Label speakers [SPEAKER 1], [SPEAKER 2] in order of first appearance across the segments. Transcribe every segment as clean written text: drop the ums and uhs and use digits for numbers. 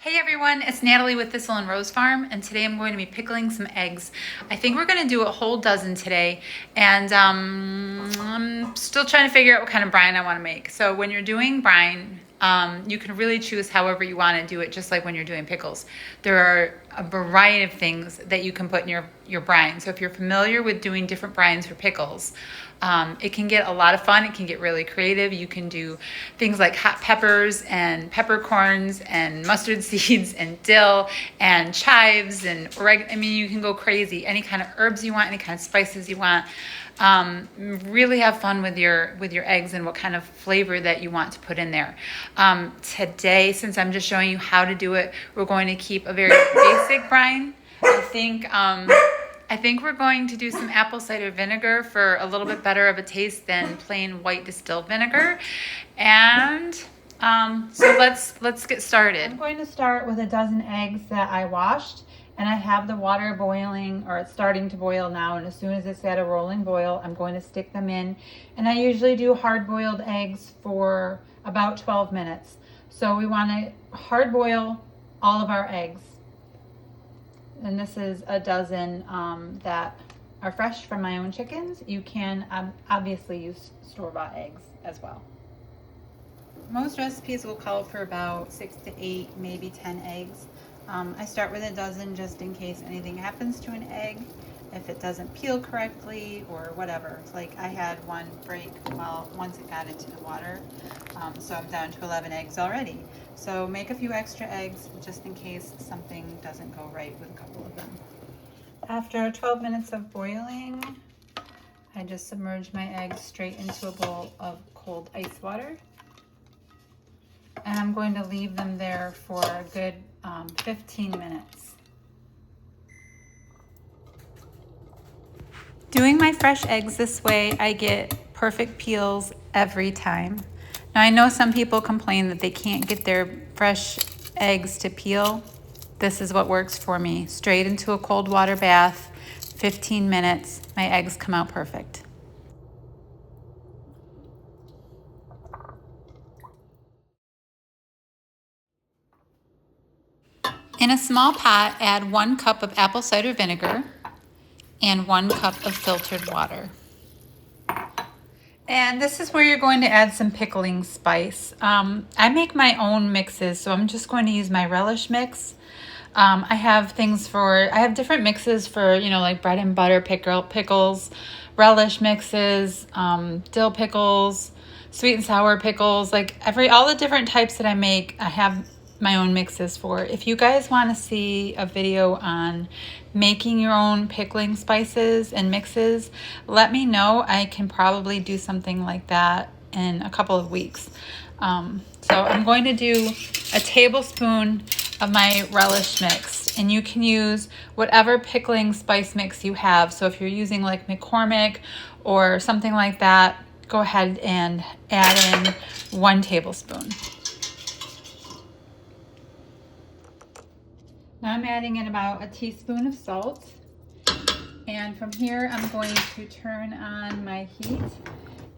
[SPEAKER 1] Hey everyone, it's Natalie with Thistle and Rose Farm, and today I'm going to be pickling some eggs. I think we're going to do a whole dozen today, and I'm still trying to figure out what kind of brine I want to make. So when you're doing brine, you can really choose however you want to do it, just like when you're doing pickles. There are a variety of things that you can put in your brine. So if you're familiar with doing different brines for pickles, it can get a lot of fun. It can get really creative. You can do things like hot peppers and peppercorns and mustard seeds and dill and chives and oregano. I mean, you can go crazy. Any kind of herbs you want, any kind of spices you want. Really have fun with your eggs and what kind of flavor that you want to put in there. Today, since I'm just showing you how to do it, we're going to keep a very basic brine. I think we're going to do some apple cider vinegar for a little bit better of a taste than plain white distilled vinegar. And so let's get started. I'm going to start with a dozen eggs that I washed, and I have the water boiling, or it's starting to boil now, and as soon as it's at a rolling boil, I'm going to stick them in. And I usually do hard-boiled eggs for about 12 minutes. So we want to hard boil all of our eggs. And this is a dozen that are fresh from my own chickens. You can obviously use store-bought eggs as well. Most recipes will call for about 6 to 8, maybe 10 eggs. I start with a dozen just in case anything happens to an egg, if it doesn't peel correctly or whatever. Like I had one break once it got into the water, so I'm down to 11 eggs already. So make a few extra eggs just in case something doesn't go right with a couple of them. After 12 minutes of boiling, I just submerge my eggs straight into a bowl of cold ice water. And I'm going to leave them there for a good 15 minutes. Doing my fresh eggs this way, I get perfect peels every time. Now I know some people complain that they can't get their fresh eggs to peel. This is what works for me. Straight into a cold water bath, 15 minutes, my eggs come out perfect. In a small pot, add 1 cup of apple cider vinegar and 1 cup of filtered water. And this is where you're going to add some pickling spice. I make my own mixes, so I'm just going to use my relish mix. I have different mixes for, like bread and butter pickles, relish mixes, dill pickles, sweet and sour pickles, like all the different types that I make, I have my own mixes for. If you guys want to see a video on making your own pickling spices and mixes, let me know. I can probably do something like that in a couple of weeks. So I'm going to do a tablespoon of my relish mix, and you can use whatever pickling spice mix you have. So if you're using like McCormick or something like that, go ahead and add in 1 tablespoon. Now I'm adding in about a teaspoon of salt, and from here I'm going to turn on my heat,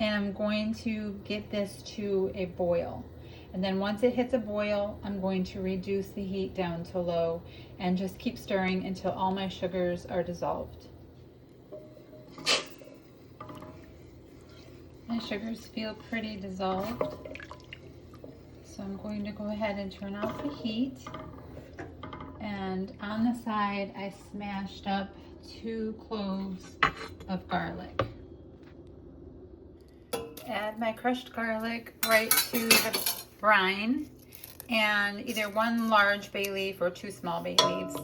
[SPEAKER 1] and I'm going to get this to a boil. And then once it hits a boil, I'm going to reduce the heat down to low and just keep stirring until all my sugars are dissolved. My sugars feel pretty dissolved, so I'm going to go ahead and turn off the heat. And on the side, I smashed up 2 cloves of garlic. Add my crushed garlic right to the brine, and either 1 large bay leaf or 2 small bay leaves.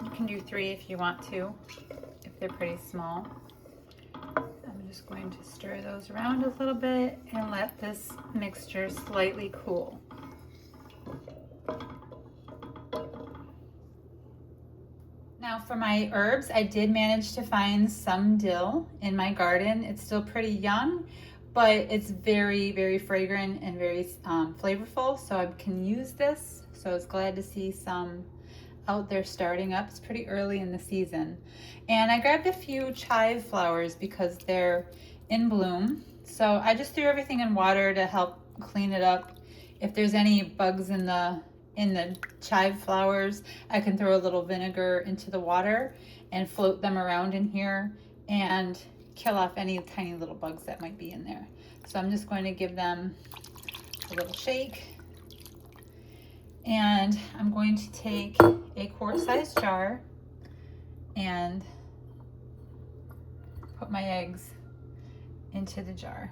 [SPEAKER 1] You can do 3 if you want to, if they're pretty small. I'm just going to stir those around a little bit and let this mixture slightly cool. Now for my herbs, I did manage to find some dill in my garden. It's still pretty young, but it's very, very fragrant and very flavorful, so I can use this. So I was glad to see some out there starting up. It's pretty early in the season. And I grabbed a few chive flowers because they're in bloom. So I just threw everything in water to help clean it up. If there's any bugs in the in the chive flowers. I can throw a little vinegar into the water and float them around in here and kill off any tiny little bugs that might be in there. So I'm just going to give them a little shake. And I'm going to take a quart-sized jar and put my eggs into the jar.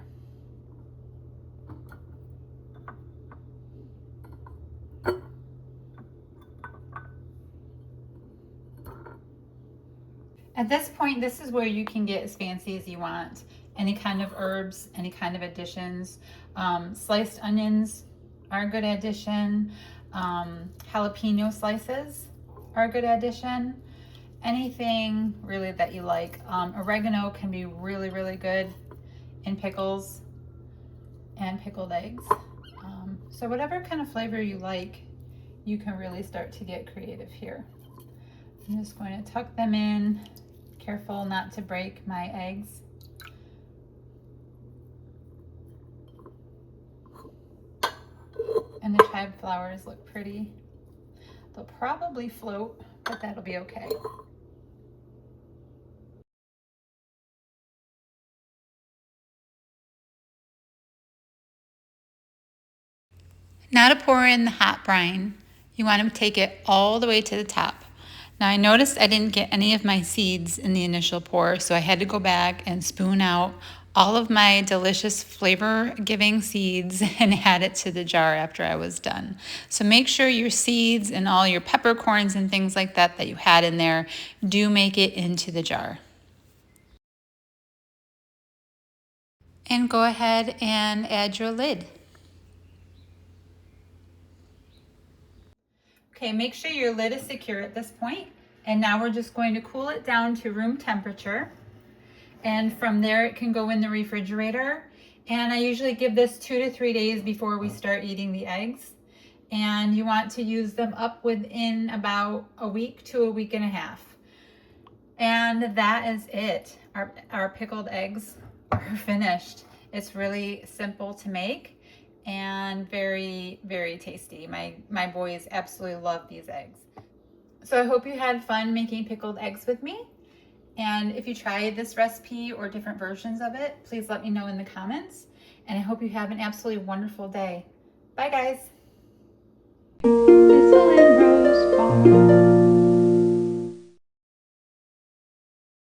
[SPEAKER 1] At this point, this is where you can get as fancy as you want. Any kind of herbs, any kind of additions. Sliced onions are a good addition. Jalapeno slices are a good addition. Anything really that you like. Oregano can be really, really good in pickles and pickled eggs. So whatever kind of flavor you like, you can really start to get creative here. I'm just going to tuck them in. Careful not to break my eggs. And the chive flowers look pretty. They'll probably float, but that'll be okay. Now to pour in the hot brine, you want to take it all the way to the top. Now I noticed I didn't get any of my seeds in the initial pour, so I had to go back and spoon out all of my delicious flavor-giving seeds and add it to the jar after I was done. So make sure your seeds and all your peppercorns and things like that that you had in there do make it into the jar. And go ahead and add your lid. Okay, make sure your lid is secure at this point. And now we're just going to cool it down to room temperature. And from there it can go in the refrigerator. And I usually give this 2 to 3 days before we start eating the eggs. And you want to use them up within about a week to a week and a half. And that is it. Our pickled eggs are finished. It's really simple to make and very, very tasty. My boys absolutely love these eggs. So I hope you had fun making pickled eggs with me. And if you try this recipe or different versions of it, please let me know in the comments. And I hope you have an absolutely wonderful day. Bye guys. Thistle and Rose Farm.